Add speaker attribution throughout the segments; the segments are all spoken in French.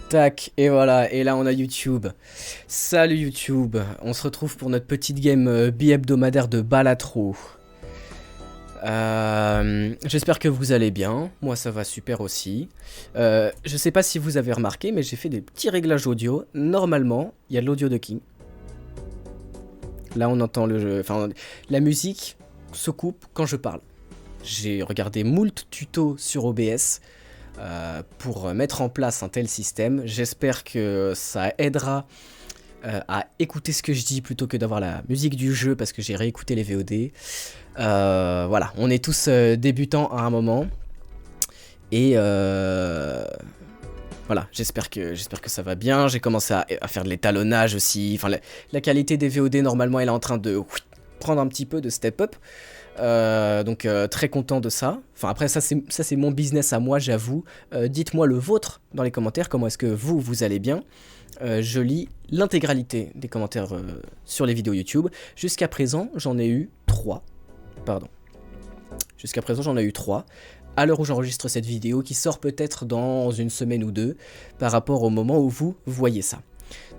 Speaker 1: Tac, et voilà, et là on a YouTube. Salut YouTube, on se retrouve pour notre petite game bi-hebdomadaire de Balatro. J'espère que vous allez bien, moi ça va super aussi. Je sais pas si vous avez remarqué, mais j'ai fait des petits réglages audio. Normalement, il y a de l'audio de King. Là on entend le jeu, enfin la musique se coupe quand je parle. J'ai regardé moult tutos sur OBS pour mettre en place un tel système. J'espère que ça aidera à écouter ce que je dis plutôt que d'avoir la musique du jeu parce que j'ai réécouté les VOD. Voilà, on est tous débutants à un moment. Et voilà, j'espère que ça va bien. J'ai commencé à faire de l'étalonnage aussi. Enfin, la qualité des VOD normalement elle est en train de prendre un petit peu de step up. Donc très content de ça. Enfin après ça c'est mon business à moi, j'avoue. Dites-moi le vôtre dans les commentaires, comment est-ce que vous allez bien. Je lis l'intégralité des commentaires sur les vidéos YouTube. Jusqu'à présent j'en ai eu 3. Pardon. Jusqu'à présent j'en ai eu 3. À l'heure où j'enregistre cette vidéo, qui sort peut-être dans une semaine ou deux, par rapport au moment où vous voyez ça.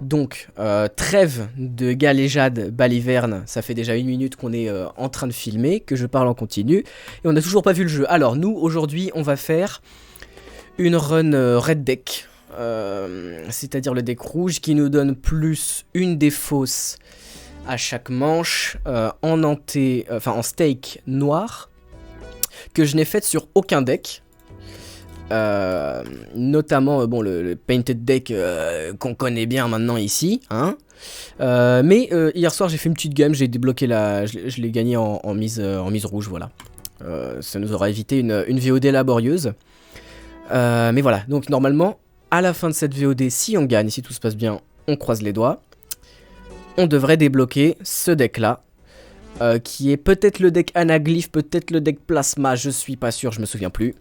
Speaker 1: Donc, trêve de galéjade baliverne, ça fait déjà 1 minute qu'on est en train de filmer, que je parle en continu, et on n'a toujours pas vu le jeu. Alors nous, aujourd'hui, on va faire une run red deck, c'est-à-dire le deck rouge, qui nous donne plus une des fausses à chaque manche, en stake noir, que je n'ai faite sur aucun deck. Notamment bon, le painted deck qu'on connaît bien maintenant ici, hein. Mais hier soir j'ai fait une petite game, j'ai débloqué je l'ai gagné en mise rouge, voilà. Ça nous aura évité une VOD laborieuse. Mais voilà, donc normalement à la fin de cette VOD, si on gagne, si tout se passe bien, on croise les doigts, on devrait débloquer ce deck là. Qui est peut-être le deck Anaglyph, peut-être le deck Plasma, je suis pas sûr, je me souviens plus.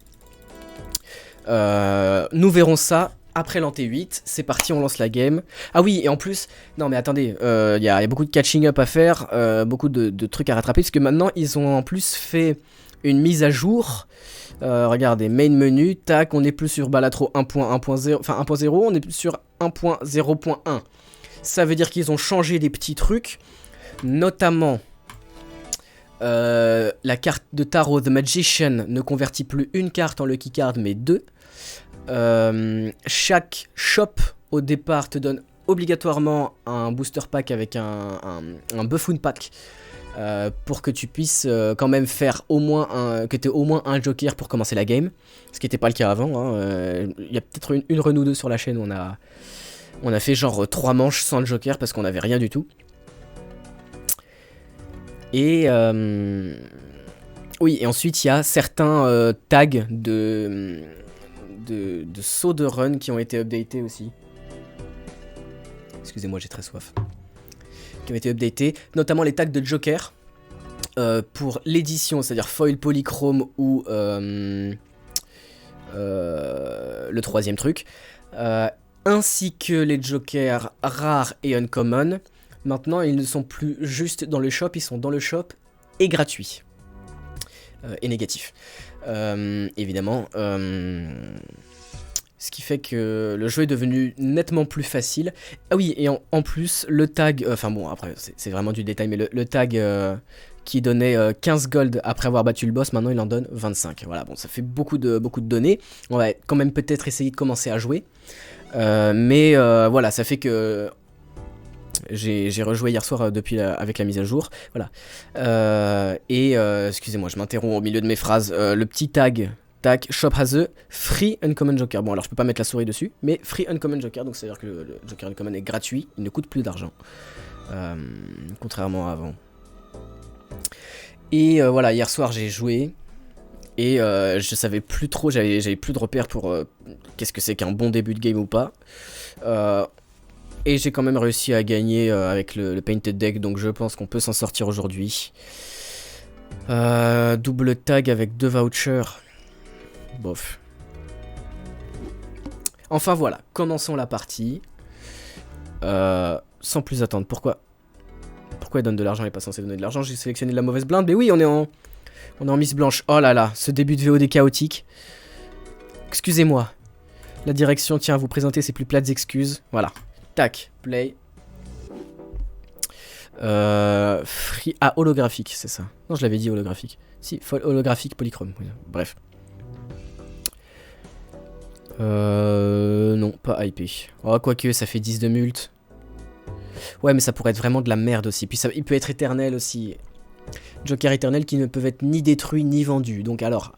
Speaker 1: Nous verrons ça après l'anté8, c'est parti, on lance la game. Ah oui, et en plus, non mais attendez, y a beaucoup de catching up à faire, beaucoup de trucs à rattraper, parce que maintenant ils ont en plus fait une mise à jour. Regardez, main menu, tac, on est plus sur Balatro 1.1.0, enfin 1.0, on est plus sur 1.0.1. Ça veut dire qu'ils ont changé des petits trucs, notamment... la carte de tarot The Magician ne convertit plus une carte en Lucky Card mais 2. Chaque shop au départ te donne obligatoirement un booster pack avec un buffoon pack pour que tu puisses quand même faire au moins que tu aies au moins un joker pour commencer la game, ce qui n'était pas le cas avant, hein. Il y a peut-être une run ou deux sur la chaîne où on a fait genre 3 manches sans le joker parce qu'on n'avait rien du tout. Et oui, et ensuite il y a certains tags de sauts de run qui ont été updatés aussi. Excusez-moi, j'ai très soif. Qui ont été updatés, notamment les tags de Joker pour l'édition, c'est-à-dire foil polychrome ou le troisième truc, ainsi que les Jokers rares et uncommon. Maintenant, ils ne sont plus juste dans le shop, ils sont dans le shop et gratuits. Et négatifs. Évidemment. Ce qui fait que le jeu est devenu nettement plus facile. Ah oui, et en plus, le tag... Enfin bon, après, c'est vraiment du détail, mais le tag qui donnait 15 gold après avoir battu le boss, maintenant il en donne 25. Voilà, bon, ça fait beaucoup de données. On va quand même peut-être essayer de commencer à jouer. Mais voilà, ça fait que... J'ai rejoué hier soir avec la mise à jour, voilà. Excusez-moi, je m'interromps au milieu de mes phrases. Le petit tag, shop has a free uncommon joker. Bon, alors je peux pas mettre la souris dessus, mais free uncommon joker, donc c'est à dire que le joker uncommon est gratuit, il ne coûte plus d'argent, contrairement à avant. Et voilà, hier soir j'ai joué et je savais plus trop, j'avais plus de repères pour qu'est-ce que c'est qu'un bon début de game ou pas. Et j'ai quand même réussi à gagner avec le painted deck, donc je pense qu'on peut s'en sortir aujourd'hui. Double tag avec 2 vouchers. Bof. Enfin voilà, commençons la partie. Sans plus attendre. Pourquoi il donne de l'argent? Il n'est pas censé donner de l'argent. J'ai sélectionné de la mauvaise blinde. Mais oui, on est en mise blanche. Oh là là, ce début de VOD chaotique. Excusez-moi. La direction tient à vous présenter ses plus plates excuses. Voilà. Tac, play. Free... Ah, holographique, c'est ça. Non, je l'avais dit holographique. Si, holographique, polychrome. Oui, bref. Non, pas IP. Oh, quoique, ça fait 10 de mult. Ouais, mais ça pourrait être vraiment de la merde aussi. Puis ça, il peut être éternel aussi. Joker éternel qui ne peuvent être ni détruits ni vendus. Donc alors,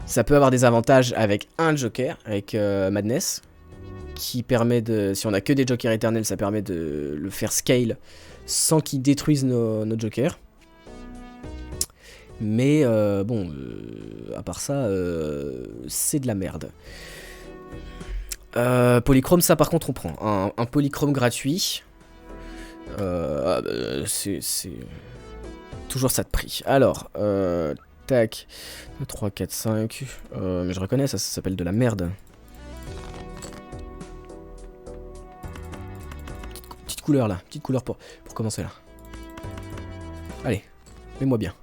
Speaker 1: ça peut avoir des avantages avec un Joker, avec Madness, qui permet de... Si on a que des Jokers éternels, ça permet de le faire scale sans qu'ils détruisent nos Jokers. Mais bon, à part ça, c'est de la merde. Polychrome, ça par contre on prend. Un polychrome gratuit. C'est toujours ça de prix. Alors, tac. 3, 4, 5. Mais je reconnais, ça s'appelle de la merde. Petite couleur là. Petite couleur pour commencer là. Allez, mets-moi bien.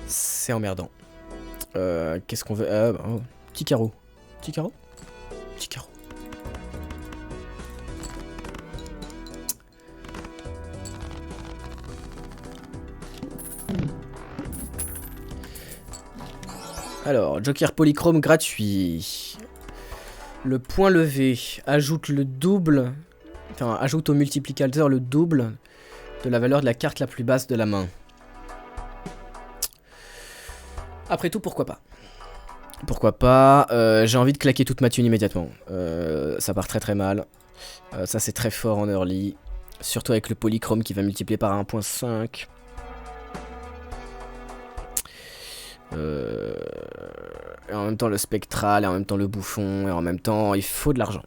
Speaker 1: C'est emmerdant. Qu'est-ce qu'on veut? Oh, petit carreau. Petit carreau? Petit carreau. Alors, Joker polychrome gratuit. Le point levé ajoute le double... Enfin, ajoute au multiplicateur le double de la valeur de la carte la plus basse de la main. Après tout, pourquoi pas? Pourquoi pas? J'ai envie de claquer toute ma thune immédiatement. Ça part très très mal. Ça c'est très fort en early. Surtout avec le polychrome qui va multiplier par 1.5. Et en même temps le spectral, et en même temps le bouffon, et en même temps il faut de l'argent.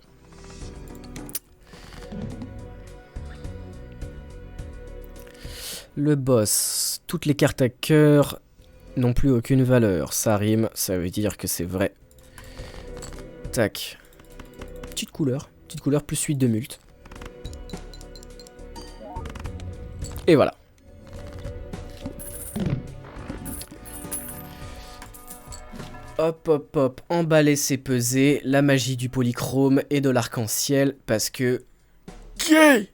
Speaker 1: Le boss, toutes les cartes à cœur n'ont plus aucune valeur. Ça rime, ça veut dire que c'est vrai. Tac. Petite couleur plus 8 de mult. Et voilà. Hop, hop, hop. Emballer, c'est peser. La magie du polychrome et de l'arc-en-ciel parce que... Gay.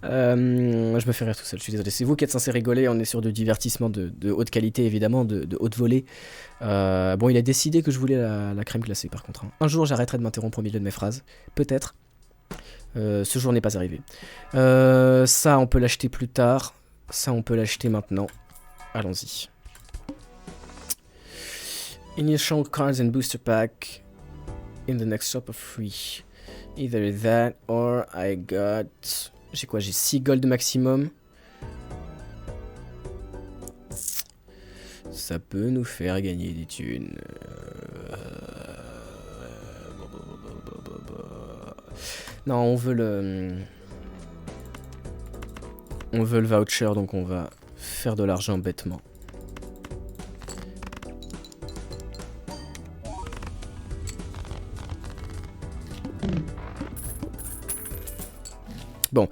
Speaker 1: Je me fais rire tout seul, je suis désolé. C'est vous qui êtes censé rigoler, on est sur du divertissement de haute qualité évidemment, de haute volée. Bon, il a décidé que je voulais la crème glacée par contre. Un jour j'arrêterai de m'interrompre au milieu de mes phrases, peut-être. Ce jour n'est pas arrivé. Ça on peut l'acheter plus tard, ça on peut l'acheter maintenant. Allons-y. Initial cards and booster pack in the next shop are free. Either that or I got... J'ai quoi? J'ai 6 gold maximum. Ça peut nous faire gagner des thunes. Non, on veut le... On veut le voucher, donc on va faire de l'argent bêtement. Bon.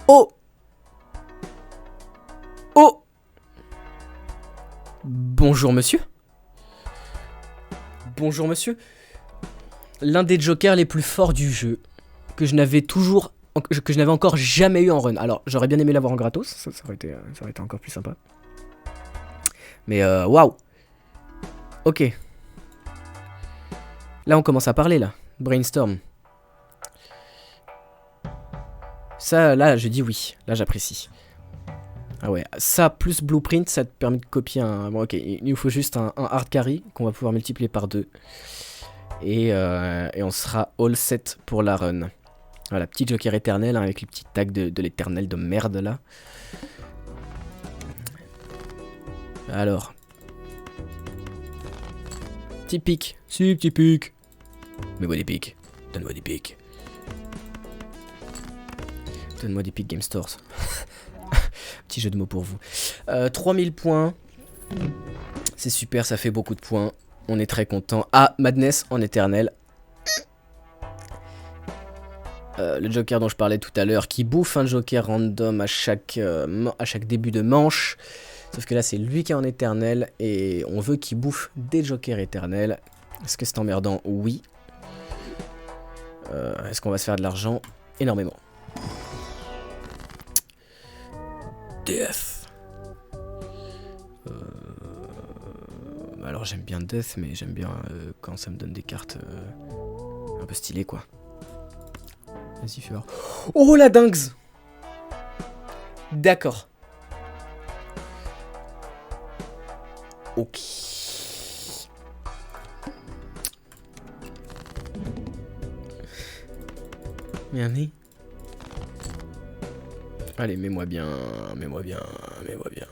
Speaker 1: Oh! Oh! Bonjour monsieur. Bonjour monsieur. L'un des jokers les plus forts du jeu. Que je n'avais encore jamais eu en run. Alors, j'aurais bien aimé l'avoir en gratos. Ça aurait été encore plus sympa. Mais waouh! Ok. Là, on commence à parler, là. Brainstorm. Ça, là, je dis oui. Là, j'apprécie. Ah ouais, ça plus blueprint, ça te permet de copier un... Bon, ok, il nous faut juste un hard carry qu'on va pouvoir multiplier par 2. Et on sera all set pour la run. Voilà, petit joker éternel hein, avec les petits tags de l'éternel de merde, là. Alors. Petit pic. Si, petit pic. Mets-moi des pics. Donne-moi des pics. Donne-moi des pics Game Stores. Petit jeu de mots pour vous. 3000 points. C'est super, ça fait beaucoup de points. On est très content. Ah, Madness en éternel. Le joker dont je parlais tout à l'heure, qui bouffe un joker random à chaque début de manche. Sauf que là, c'est lui qui est en éternel, et on veut qu'il bouffe des jokers éternels. Est-ce que c'est emmerdant? Oui. Est-ce qu'on va se faire de l'argent? Énormément. Death. Alors j'aime bien Death, mais j'aime bien quand ça me donne des cartes un peu stylées, quoi. Vas-y, fais voir. Oh, la dingue! D'accord. Ok. Merde. Allez, mets-moi bien, mets-moi bien, mets-moi bien.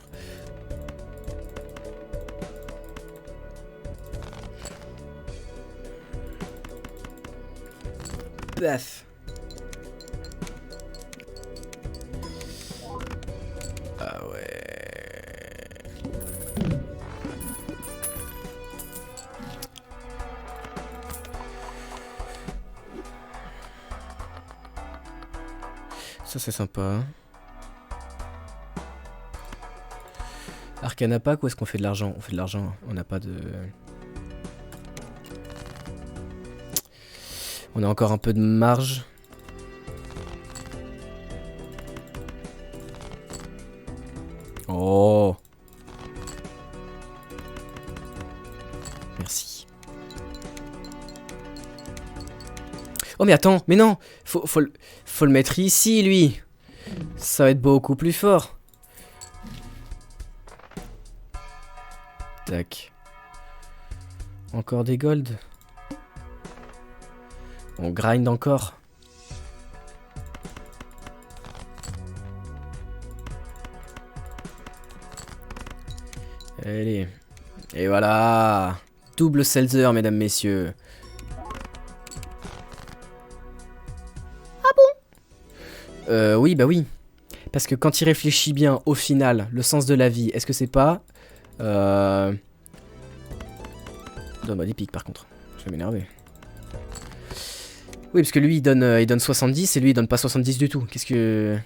Speaker 1: Paf. Ah ouais. Ça c'est sympa. Arcana Pack, où est-ce qu'on fait de l'argent? On fait de l'argent, on n'a pas de... On a encore un peu de marge. Oh. Merci. Oh mais attends, mais non, faut le mettre ici, lui. Ça va être beaucoup plus fort. Tac. Encore des golds. On grind encore. Allez. Et voilà. Double Seltzer, mesdames, messieurs. Ah bon? Oui, bah oui. Parce que quand il réfléchit bien, au final, le sens de la vie, est-ce que c'est pas... Donne-moi des pics, par contre. Je vais m'énerver. Oui, parce que lui, il donne 70, et lui, il donne pas 70 du tout. Qu'est-ce que...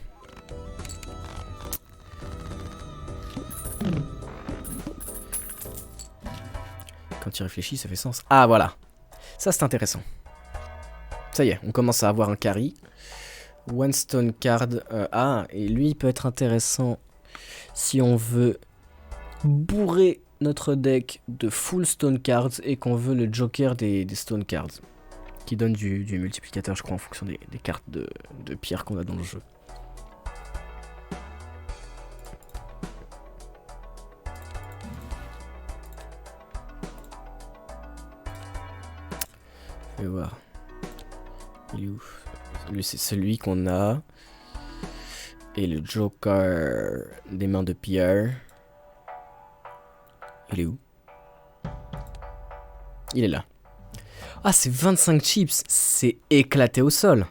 Speaker 1: Quand il réfléchit, ça fait sens. Ah, voilà. Ça, c'est intéressant. Ça y est, on commence à avoir un carry. One stone card. Ah, et lui, il peut être intéressant si on veut bourrer notre deck de full stone cards et qu'on veut le joker des stone cards. Qui donne du multiplicateur, je crois, en fonction des cartes de pierre qu'on a dans le jeu. Je vais voir. Il est où? Lui, c'est celui qu'on a. Et le joker des mains de pierre. Il est où? Il est là. Ah, c'est 25 chips. C'est éclaté au sol.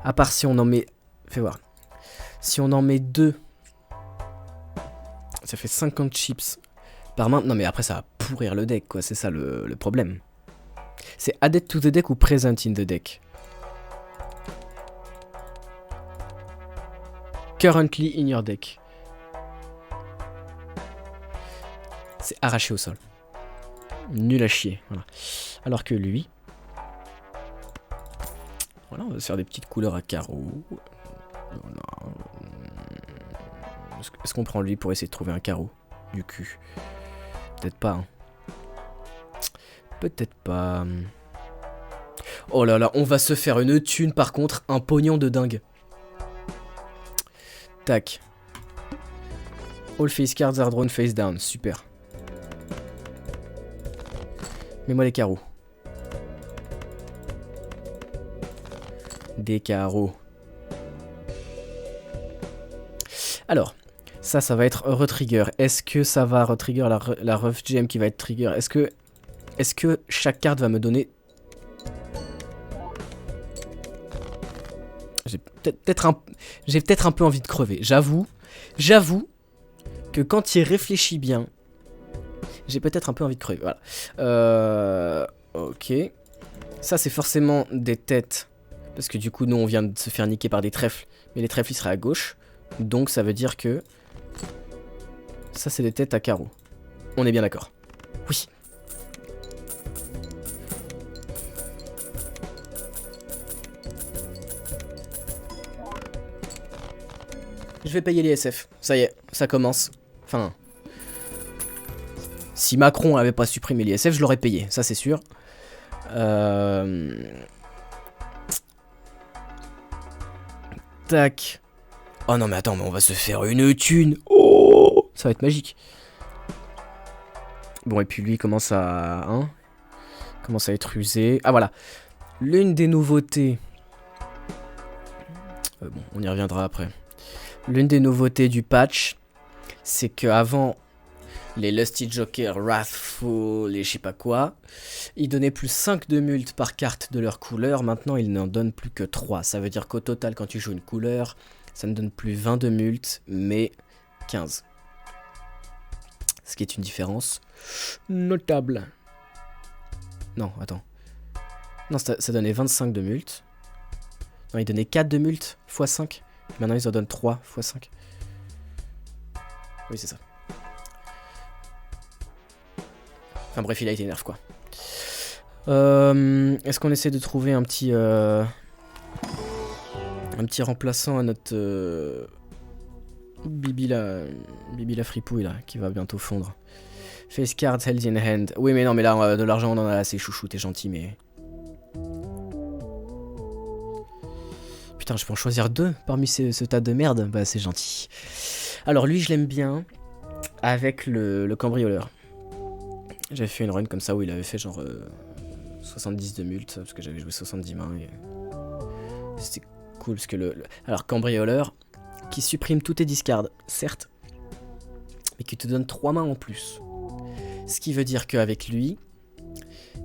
Speaker 1: À part si on en met... Fais voir. Si on en met 2, ça fait 50 chips par main. Non, mais après, ça va pourrir le deck, quoi. C'est ça le problème. C'est added to the deck ou present in the deck? Currently in your deck. C'est arraché au sol. Nul à chier. Voilà. Alors que lui... Voilà, on va se faire des petites couleurs à carreaux. Voilà. Est-ce qu'on prend lui pour essayer de trouver un carreau du cul? Peut-être pas. Hein. Peut-être pas. Oh là là, on va se faire une thune par contre, un pognon de dingue. Tac. All face cards are drawn face down, super. Mets-moi les carreaux. Des carreaux. Alors, ça va être retrigger. Est-ce que ça va retrigger la rough gem qui va être trigger? Est-ce que chaque carte va me donner... J'ai peut-être un peu envie de crever. J'avoue que quand il réfléchit bien, j'ai peut-être un peu envie de crever. Voilà. Ok. Ça, c'est forcément des têtes Parce que du coup, nous, on vient de se faire niquer par des trèfles. Mais les trèfles, ils seraient à gauche. Donc, ça veut dire que... ça, c'est des têtes à carreaux. On est bien d'accord. Oui. Je vais payer les SF. Ça y est, ça commence. Enfin... si Macron avait pas supprimé les SF, je l'aurais payé. Ça, c'est sûr. Tac. Oh non mais attends, mais on va se faire une thune. Oh, ça va être magique. Bon, et puis lui commence à... hein, commence à être usé. Ah voilà. L'une des nouveautés... bon, on y reviendra après. L'une des nouveautés du patch, c'est qu'avant... les Lusty Joker, Wrathful et je sais pas quoi, ils donnaient plus 5 de mult par carte de leur couleur. Maintenant, ils n'en donnent plus que 3. Ça veut dire qu'au total, quand tu joues une couleur, ça ne donne plus 20 de mult, mais 15. Ce qui est une différence notable. Non, attends. Non, ça donnait 25 de mult. Non, ils donnaient 4 de mult x 5. Maintenant, ils en donnent 3 x 5. Oui, c'est ça. Enfin bref, il a été nerf quoi. Est-ce qu'on essaie de trouver un petit remplaçant à notre Bibi la fripouille là, qui va bientôt fondre. Face card held in hand. Oui mais non mais là de l'argent on en a assez, chouchou, t'es gentil mais... putain, je peux en choisir 2 parmi ce tas de merde. Bah c'est gentil. Alors lui je l'aime bien avec le cambrioleur. J'avais fait une run comme ça où il avait fait genre 70 de mult, parce que j'avais joué 70 mains et c'était cool parce que alors cambrioleur qui supprime tous tes discards, certes, mais qui te donne 3 mains en plus. Ce qui veut dire qu'avec lui,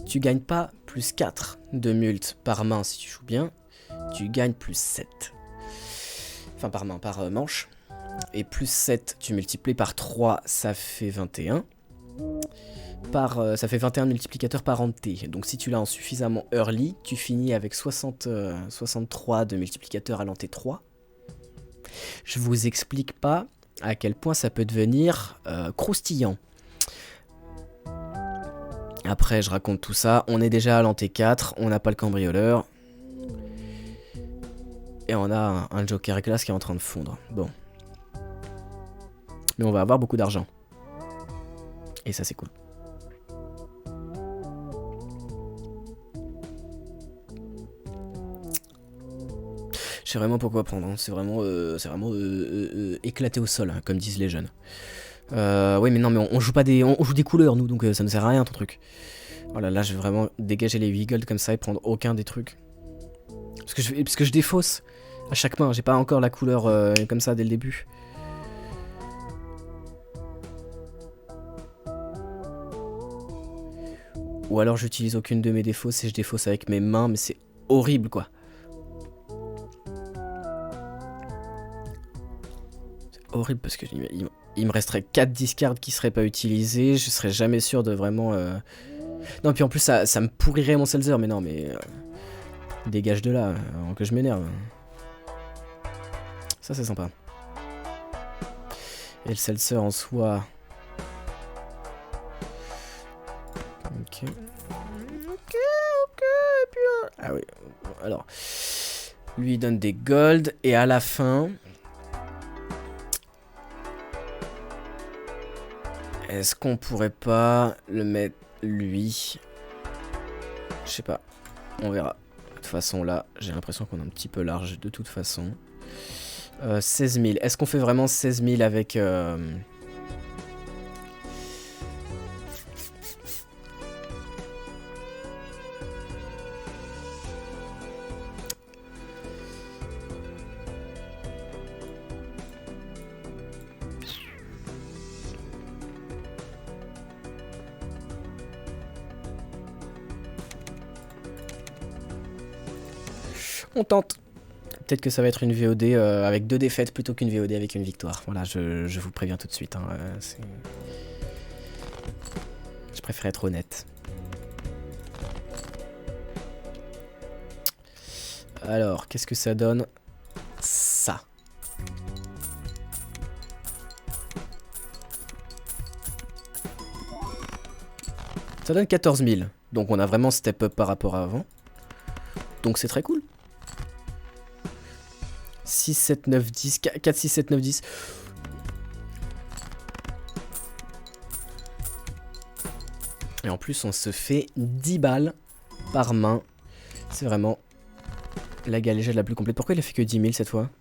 Speaker 1: tu gagnes pas plus 4 de mult par main si tu joues bien, tu gagnes plus 7. Enfin par main, par manche. Et plus 7, tu multiplies par 3, ça fait 21. Ça fait 21 multiplicateurs par ante. Donc si tu l'as en suffisamment early, tu finis avec 63 de multiplicateurs à l'ante 3. Je vous explique pas à quel point ça peut devenir croustillant. Après je raconte tout ça, on est déjà à l'ante 4, on n'a pas le cambrioleur. Et on a un Joker glace qui est en train de fondre. Bon. Mais on va avoir beaucoup d'argent. Et ça c'est cool. Je sais vraiment pourquoi prendre, hein. C'est vraiment éclaté au sol, hein, comme disent les jeunes. Oui mais non mais on joue pas on joue des couleurs nous, donc ça ne sert à rien ton truc. Voilà, là je vais vraiment dégager les 8 gold comme ça et prendre aucun des trucs. Parce que je défausse à chaque main, j'ai pas encore la couleur comme ça dès le début. Ou alors j'utilise aucune de mes défausses et je défausse avec mes mains, mais c'est horrible quoi. C'est horrible parce que il me resterait 4 discards qui seraient pas utilisés, je serais jamais sûr de vraiment... Non puis en plus ça me pourrirait mon Seltzer, mais non mais... dégage de là, avant que je m'énerve. Ça c'est sympa. Et le Seltzer en soi... Ok. Et puis, ah oui. Alors, lui il donne des gold et à la fin, est-ce qu'on pourrait pas le mettre lui? Je sais pas. On verra. De toute façon là, j'ai l'impression qu'on est un petit peu large de toute façon. 16 000. Est-ce qu'on fait vraiment 16 000 avec... On tente. Peut-être que ça va être une VOD avec 2 défaites plutôt qu'une VOD avec une victoire. Voilà, je vous préviens tout de suite. Hein, je préfère être honnête. Alors, qu'est-ce que ça donne? Ça. Ça donne 14 000. Donc on a vraiment step up par rapport à avant. Donc c'est très cool. 6, 7, 9, 10. 4, 6, 7, 9, 10. Et en plus on se fait 10 balles par main. C'est vraiment la galéjade la plus complète. Pourquoi il a fait que 10 000 cette fois?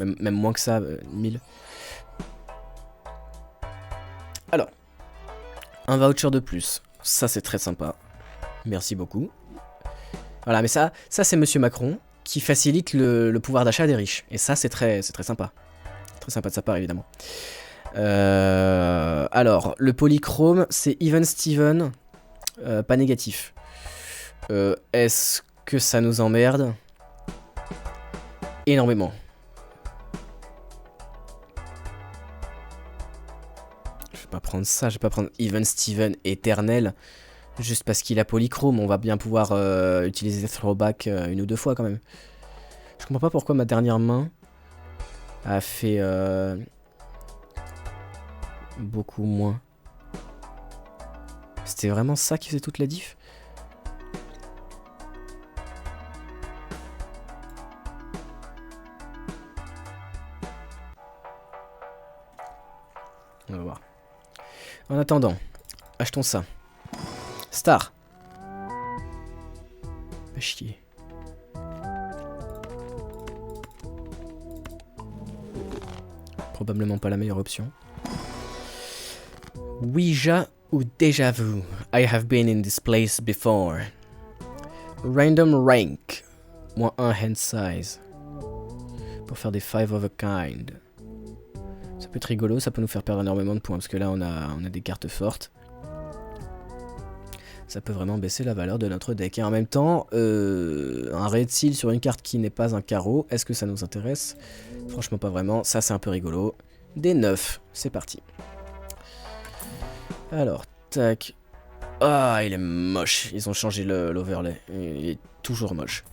Speaker 1: Même moins que ça, 1000. Alors, un voucher de plus. Ça, c'est très sympa. Merci beaucoup. Voilà, mais ça c'est Monsieur Macron qui facilite le pouvoir d'achat des riches. Et ça, c'est très sympa. Très sympa de sa part, évidemment. Alors, le polychrome, c'est Even Steven. Pas négatif. Est-ce que ça nous emmerde? Énormément. Je vais pas prendre ça, je vais pas prendre Even Steven éternel. Juste parce qu'il a polychrome, on va bien pouvoir utiliser Throwback une ou deux fois quand même. Je comprends pas pourquoi ma dernière main a fait beaucoup moins. C'était vraiment ça qui faisait toute la diff? On va voir. En attendant, achetons ça. Star. Pas chier. Probablement pas la meilleure option. Ouija ou déjà vu. I have been in this place before. Random rank. -1 hand size. Pour faire des 5 of a kind. Ça peut être rigolo, ça peut nous faire perdre énormément de points. Parce que là on a des cartes fortes. Ça peut vraiment baisser la valeur de notre deck. Et en même temps, un red seal sur une carte qui n'est pas un carreau, est-ce que ça nous intéresse? Franchement pas vraiment, ça c'est un peu rigolo. Des 9, c'est parti. Alors, tac. Ah, il est moche. Ils ont changé l'overlay. Il est toujours moche.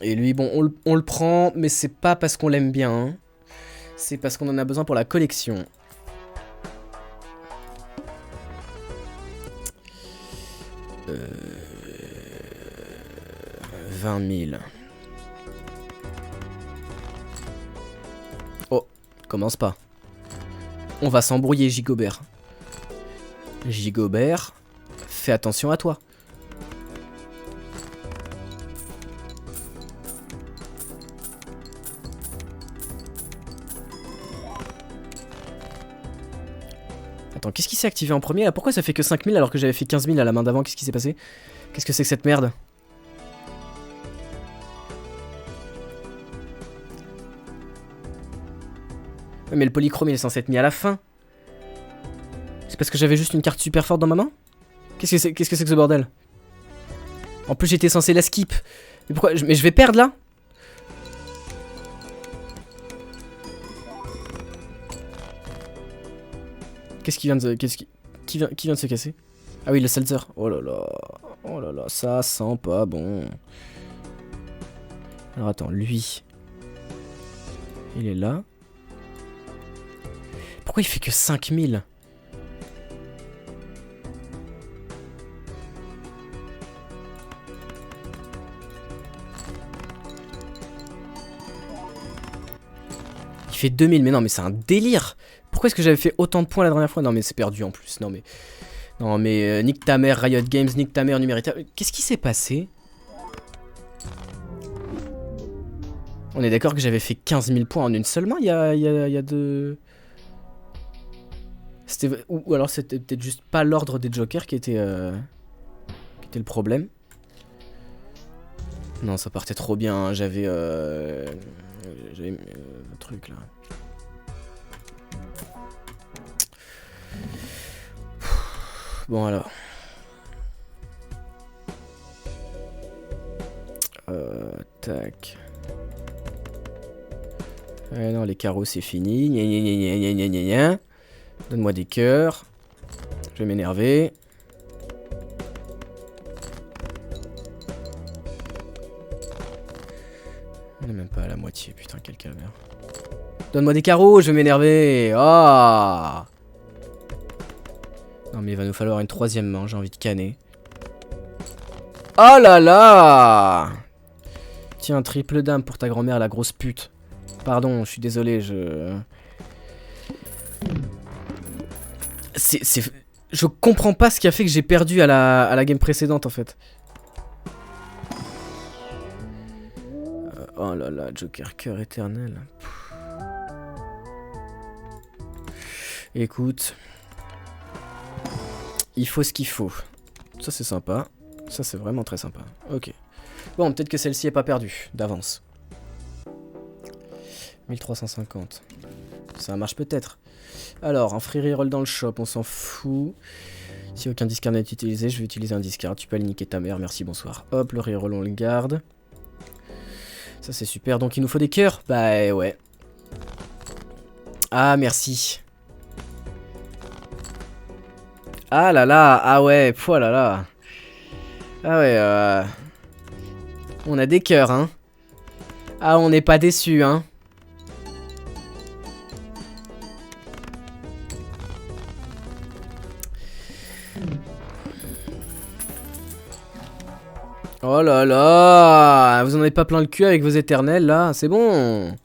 Speaker 1: Et lui, bon, on le prend, mais c'est pas parce qu'on l'aime bien. Hein. C'est parce qu'on en a besoin pour la collection. 20 000. Oh, commence pas. On va s'embrouiller, Gigobert. Gigobert, fais attention à toi. Attends, qu'est-ce qui s'est activé en premier là? Pourquoi ça fait que 5 000 alors que j'avais fait 15 000 à la main d'avant? Qu'est-ce qui s'est passé? Qu'est-ce que c'est que cette merde? Ouais, mais le polychrome il est censé être mis à la fin. C'est parce que j'avais juste une carte super forte dans ma main? Qu'est-ce que c'est que ce bordel? En plus j'étais censé la skip. Mais pourquoi? Mais je vais perdre là? Qu'est-ce qui vient de... qui vient de se casser? Ah oui, le seltzer. Oh là là. Oh là là, ça sent pas bon. Alors attends, lui. Il est là. Pourquoi il fait que 5000? Il fait 2000, mais non, mais c'est un délire. Pourquoi est-ce que j'avais fait autant de points la dernière fois? Non, mais c'est perdu en plus. Non, mais nique ta mère, Riot Games, nique ta mère, Numérita. Qu'est-ce qui s'est passé? On est d'accord que j'avais fait 15 000 points en une seule main il y a deux... Ou alors c'était peut-être juste pas l'ordre des jokers qui était le problème. Non, ça partait trop bien, hein. J'avais un truc là. Bon alors. Tac. Ouais, non, les carreaux c'est fini. Gna gna gna gna gna gna gna. Donne-moi des cœurs. Je vais m'énerver. On est même pas à la moitié, putain, quel calvaire. Donne-moi des carreaux, je vais m'énerver. Ah. Non mais il va nous falloir une troisième main, j'ai envie de canner. Oh là là. Tiens, triple dame pour ta grand-mère, la grosse pute. Pardon, je suis désolé, Je comprends pas ce qui a fait que j'ai perdu à la game précédente en fait. Oh là là, Joker, cœur éternel. Écoute. Il faut ce qu'il faut. Ça c'est sympa. Ça c'est vraiment très sympa. Ok. Bon, peut-être que celle-ci est pas perdue, d'avance. 1350. Ça marche peut-être. Alors, un free reroll dans le shop, on s'en fout. Si aucun discard n'est utilisé, je vais utiliser un discard. Tu peux aller niquer ta mère, merci, bonsoir. Hop, le reroll, on le garde. Ça c'est super, donc il nous faut des cœurs. Bah ouais. Ah, merci. Ah là là, ah ouais, oh là là. Ah ouais, on a des cœurs, hein. Ah, on n'est pas déçus, hein. Oh là là. Vous en avez pas plein le cul avec vos éternels, là. C'est bon.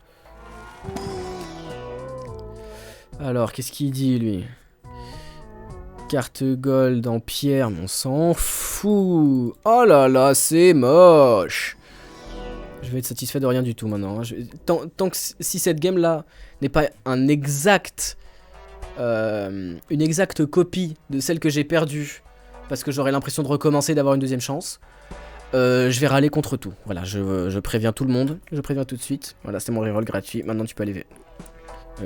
Speaker 1: Alors, qu'est-ce qu'il dit, lui? Carte gold en pierre, mais on s'en fout. Oh là là, c'est moche. Je vais être satisfait de rien du tout maintenant. Hein. Tant que si cette game là n'est pas un exact, une exacte copie de celle que j'ai perdue, parce que j'aurais l'impression de recommencer, d'avoir une deuxième chance, je vais râler contre tout. Voilà, je préviens tout le monde. Je préviens tout de suite. Voilà, c'était mon reroll gratuit. Maintenant tu peux aller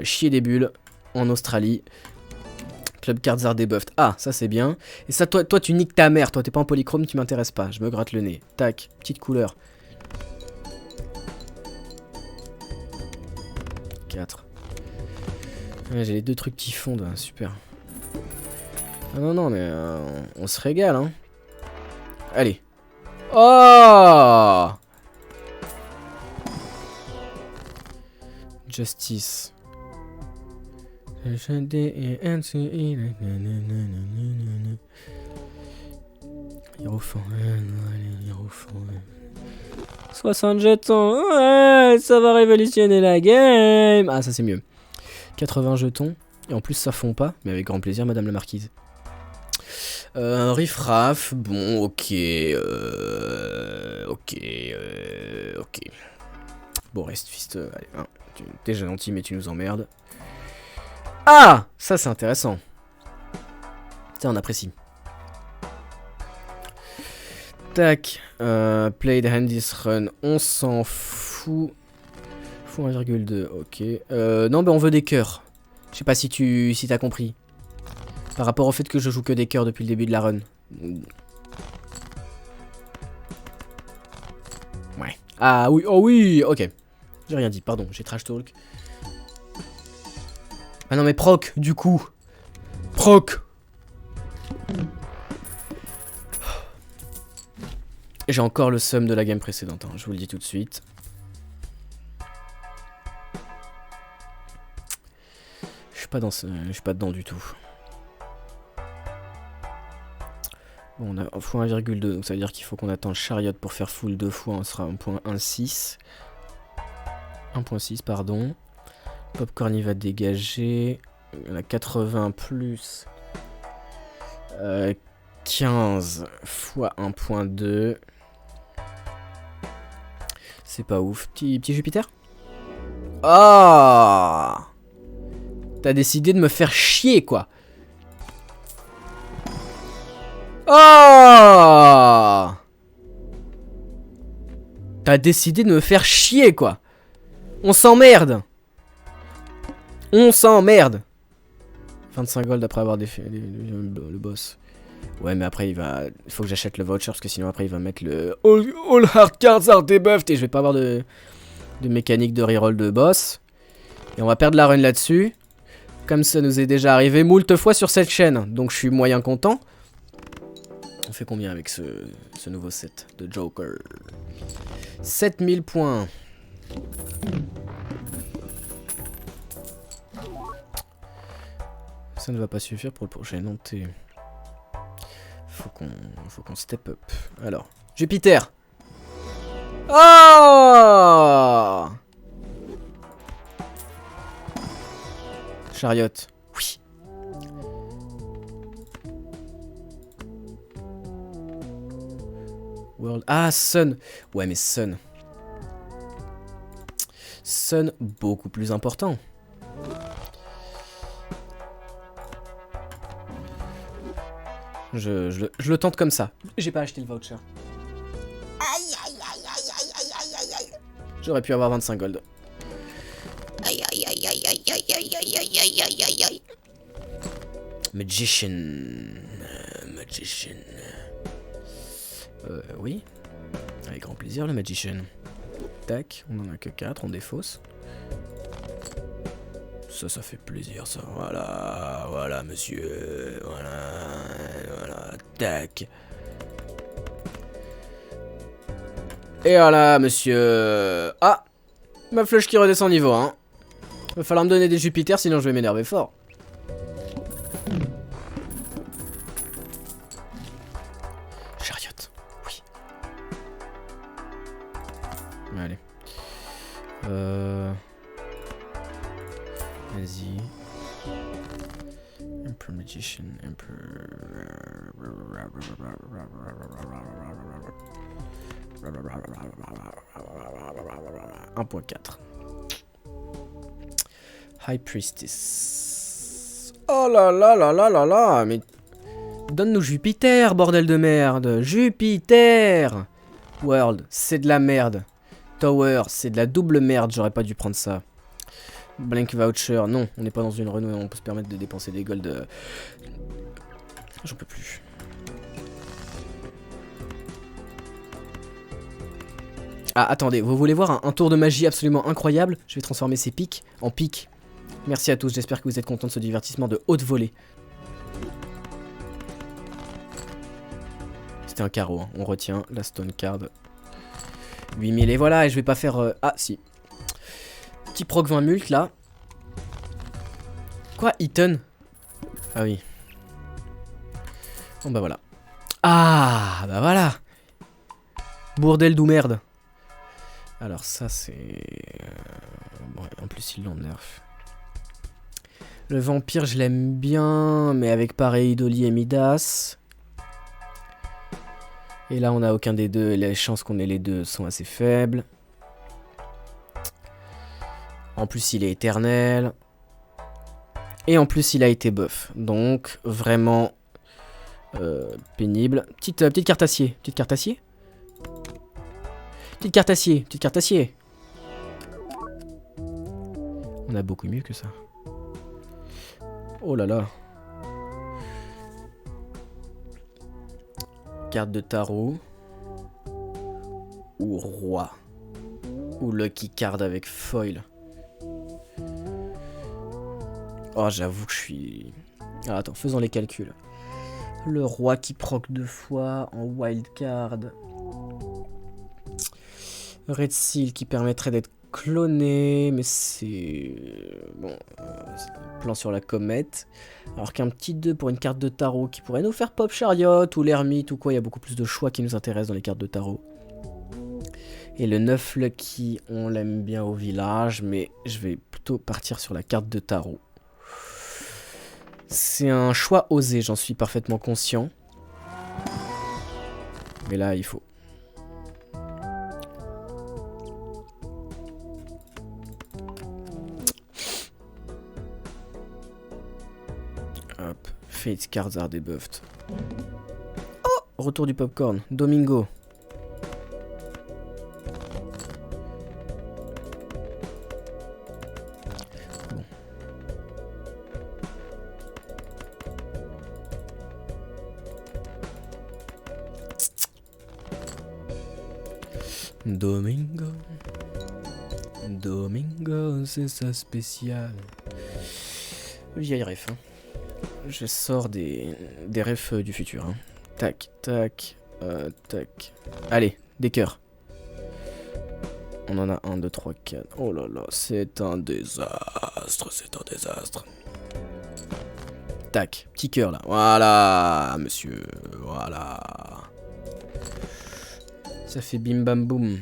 Speaker 1: chier des bulles en Australie. Club Cards are debuffed. Ah, ça c'est bien. Et ça, toi tu niques ta mère. Toi, t'es pas en polychrome, tu m'intéresses pas. Je me gratte le nez. Tac, petite couleur. 4. Ouais, j'ai les deux trucs qui fondent. Hein, super. Ah non, non, mais on se régale, hein. Allez. Oh! Justice. Hierophant. 60 jetons. Ouais, ça va révolutionner la game. Ah, ça c'est mieux. 80 jetons. Et en plus, ça fond pas. Mais avec grand plaisir, madame la marquise. Un riff-raff. Bon, ok. Ok. Bon, reste fist. Allez, hein. T'es gentil, mais tu nous emmerdes. Ah! Ça, c'est intéressant. Ça, on apprécie. Tac. Play the hand this run. On s'en fout. Faut 1,2. Ok. Non, mais on veut des cœurs. Je sais pas si t'as compris. Par rapport au fait que je joue que des cœurs depuis le début de la run. Ouais. Ah oui, oh oui, ok. J'ai rien dit, pardon, j'ai trash talk. Ah non mais proc, du coup. Proc. J'ai encore le seum de la game précédente, hein, je vous le dis tout de suite. Je suis pas dedans du tout. Bon, on a x1,2, donc ça veut dire qu'il faut qu'on attende Chariot pour faire full 2 fois, on sera 1.16. 1.6, pardon. Popcorn, il va dégager. On a 80 plus 15 fois 1.2. C'est pas ouf. Petit Jupiter. Ah! T'as décidé de me faire chier, quoi. Oh! T'as décidé de me faire chier, quoi. On s'emmerde. On s'emmerde. 25 gold après avoir défait le boss. Ouais, mais après, il faut que j'achète le voucher, parce que sinon, après, il va mettre le All hard cards are debuffed, et je vais pas avoir de mécanique de reroll de boss. Et on va perdre la run là-dessus. Comme ça nous est déjà arrivé moult fois sur cette chaîne. Donc, je suis moyen content. On fait combien avec ce nouveau set de Joker? 7000 points. Ça ne va pas suffire pour le prochain monté. Faut qu'on step up. Alors, Jupiter. Oh, Chariot. Oui. World. Ah, Sun. Ouais, mais Sun. Sun, beaucoup plus important. Je le tente comme ça. J'ai pas acheté le voucher. Aïe, aïe, aïe, aïe, aïe, aïe, aïe, aïe. J'aurais pu avoir 25 gold. Aïe, aïe, aïe, aïe, aïe, aïe, aïe, aïe, aïe, aïe, aïe, aïe, aïe. Magician. Magician. Oui. Avec grand plaisir, le Magician. Tac, on en a que 4, on défausse. Ça fait plaisir, ça. Voilà, voilà, monsieur. Voilà, tac. Et voilà, monsieur. Ah, ma flèche qui redescend niveau, hein. Va falloir me donner des Jupiters, sinon je vais m'énerver fort. Chariot, oui. Allez. Vas-y. Emperor Magician, Emperor... 1.4. High Priestess. Oh là là là là là là. Mais donne-nous Jupiter, bordel de merde. Jupiter. World, c'est de la merde. Tower, c'est de la double merde. J'aurais pas dû prendre ça. Blank voucher, non, on n'est pas dans une Renault et on peut se permettre de dépenser des golds. J'en peux plus. Ah, attendez, vous voulez voir un tour de magie absolument incroyable? Je vais transformer ces pics en pics. Merci à tous, j'espère que vous êtes contents de ce divertissement de haute volée. C'était un carreau, hein. On retient la stone card. 8000 et voilà, et je vais pas faire... Ah, si. Petit proc 20 mult là. Quoi, Eaton? Ah oui. Bon bah voilà. Ah bah voilà. Bourdel d'ou merde. Alors ça c'est... Bon, en plus ils l'ont nerf. Le vampire je l'aime bien, mais avec pareil Dolly et Midas. Et là on a aucun des deux, et les chances qu'on ait les deux sont assez faibles. En plus, il est éternel. Et en plus, il a été buff. Donc, vraiment pénible. Petite carte acier. Petite carte acier. Petite carte acier. Petite carte acier. On a beaucoup mieux que ça. Oh là là. Carte de tarot. Ou roi. Ou lucky card avec foil. Oh, j'avoue que je suis... Ah, attends, faisons les calculs. Le roi qui proc 2 fois en wildcard. Red Seal qui permettrait d'être cloné, mais c'est... Bon, plan sur la comète. Alors qu'un petit 2 pour une carte de tarot qui pourrait nous faire pop Chariot ou l'ermite ou quoi, il y a beaucoup plus de choix qui nous intéressent dans les cartes de tarot. Et le 9 Lucky, on l'aime bien au village, mais je vais plutôt partir sur la carte de tarot. C'est un choix osé, j'en suis parfaitement conscient. Mais là, il faut. Hop, Fate Cards are debuffed. Oh, retour du popcorn, Domingo. Domingo, Domingo, c'est ça spécial. Vieille ref. Hein. Je sors des refs du futur. Hein. Tac, tac, tac. Allez, des cœurs. On en a 1, 2, 3, 4. Oh là là, c'est un désastre, c'est un désastre. Tac, petit cœur là. Voilà, monsieur. Voilà. Ça fait bim bam boum.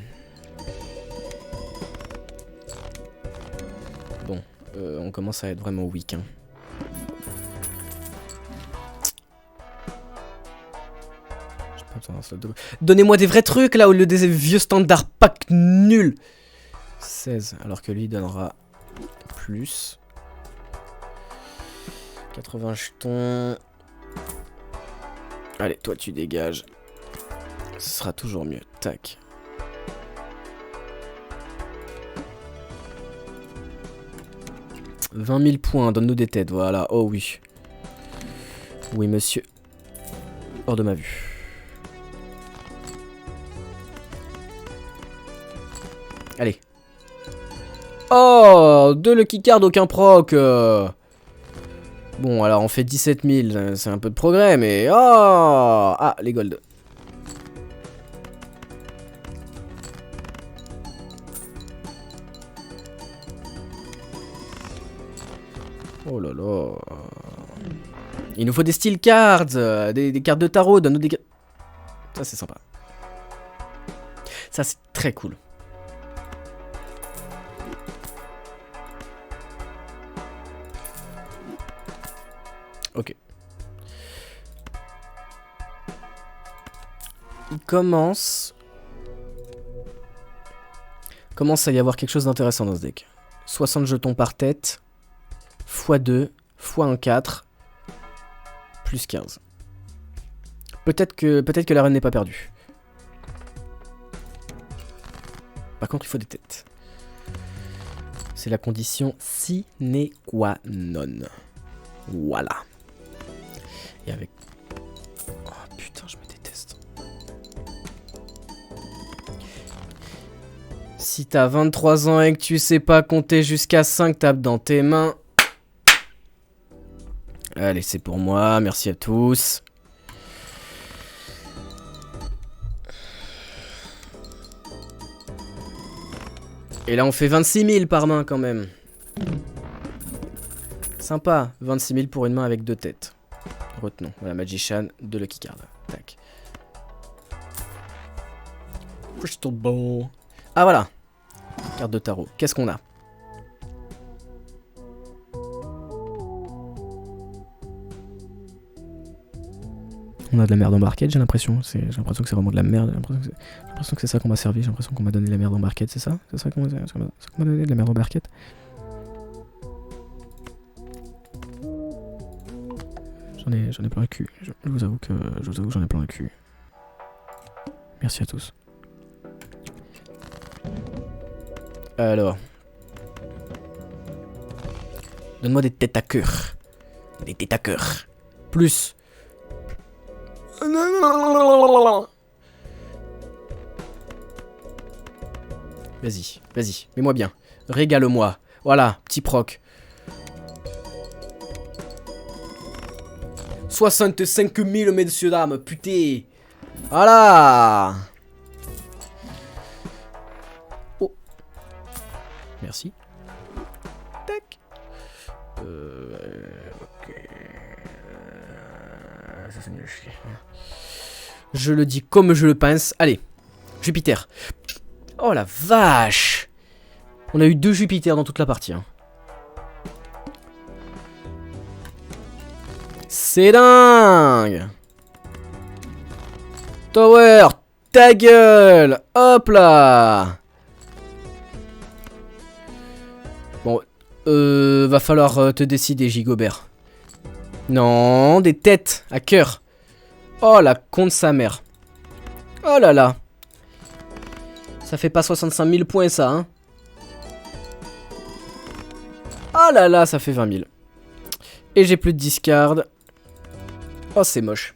Speaker 1: Bon, on commence à être vraiment weak. Hein. Donnez-moi des vrais trucs là au lieu des vieux standards pack nuls. 16, alors que lui donnera plus. 80 jetons. Allez, toi tu dégages. Ce sera toujours mieux. Tac. « 20 000 points, donne-nous des têtes, voilà. Oh oui. Oui, monsieur. Hors de ma vue. Allez. Oh, deux Lucky Card, aucun proc. Bon, alors on fait 17 000, c'est un peu de progrès, mais... Oh ah, les golds. Oh là là. Il nous faut des steel cards, des cartes de tarot, donne-nous des... Ça c'est sympa. Ça c'est très cool. Ok. Il commence à y avoir quelque chose d'intéressant dans ce deck. 60 jetons par tête, x2, x 4, plus 15. Peut-être que la reine n'est pas perdue. Par contre, il faut des têtes. C'est la condition sine qua non. Voilà. Et avec... Oh putain, je me déteste. Si t'as 23 ans et que tu sais pas compter jusqu'à 5, tape dans tes mains. Allez, c'est pour moi. Merci à tous. Et là, on fait 26 000 par main quand même. Sympa. 26 000 pour une main avec deux têtes. Retenons. Voilà, Magician, de Lucky Card. Tac. Crystal Ball. Ah, voilà. Carte de tarot. Qu'est-ce qu'on a? On a de la merde embarquée, j'ai l'impression. J'ai l'impression que c'est vraiment de la merde. J'ai l'impression que c'est ça qu'on m'a servi. J'ai l'impression qu'on m'a donné de la merde embarquée, c'est ça? C'est ça qu'on m'a donné de la merde embarquée? J'en ai plein le cul. Je vous avoue que j'en ai plein le cul. Merci à tous. Alors. Donne-moi des têtes à cœur. Des têtes à cœur. Plus. Vas-y, vas-y, mets-moi bien. Régale-moi. Voilà, petit proc. 65 000, messieurs, dames, putain. Voilà. Oh. Merci. Tac. Ok. Ça c'est nul à chier. Je le dis comme je le pense. Allez, Jupiter. Oh la vache. On a eu 2 Jupiter dans toute la partie. Hein. C'est dingue. Tower, ta gueule. Hop là. Bon, va falloir te décider, Gigobert. Non, des têtes à cœur. Oh la con de sa mère. Oh là là. Ça fait pas 65 000 points ça, hein. Oh là là, ça fait 20 000. Et j'ai plus de discard. Oh, c'est moche.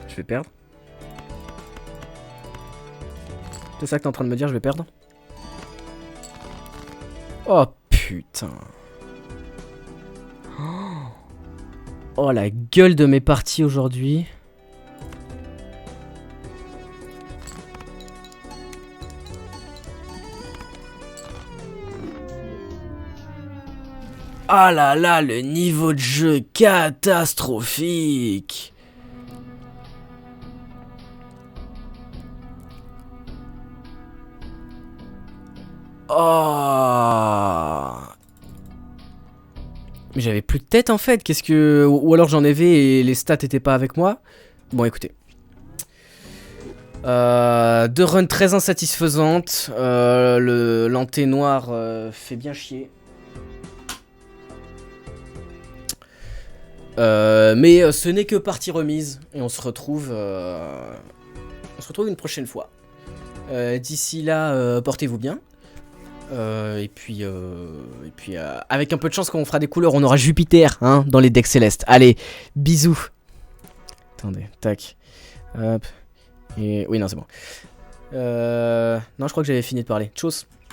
Speaker 1: Je vais perdre. C'est ça que t'es en train de me dire, je vais perdre? Oh putain. Oh la gueule de mes parties aujourd'hui. Ah là là, le niveau de jeu catastrophique. Oh. Mais j'avais plus de tête en fait, qu'est-ce que... Ou alors j'en avais et les stats étaient pas avec moi. Bon écoutez. Deux runs très insatisfaisantes. L'anté noir fait bien chier. Mais ce n'est que partie remise. Et on se retrouve une prochaine fois. D'ici là, portez-vous bien. Et puis avec un peu de chance, quand on fera des couleurs, on aura Jupiter hein, dans les decks célestes. Allez, bisous. Attendez, tac. Hop. Et... Oui, non, c'est bon. Non, je crois que j'avais fini de parler. Tchuss.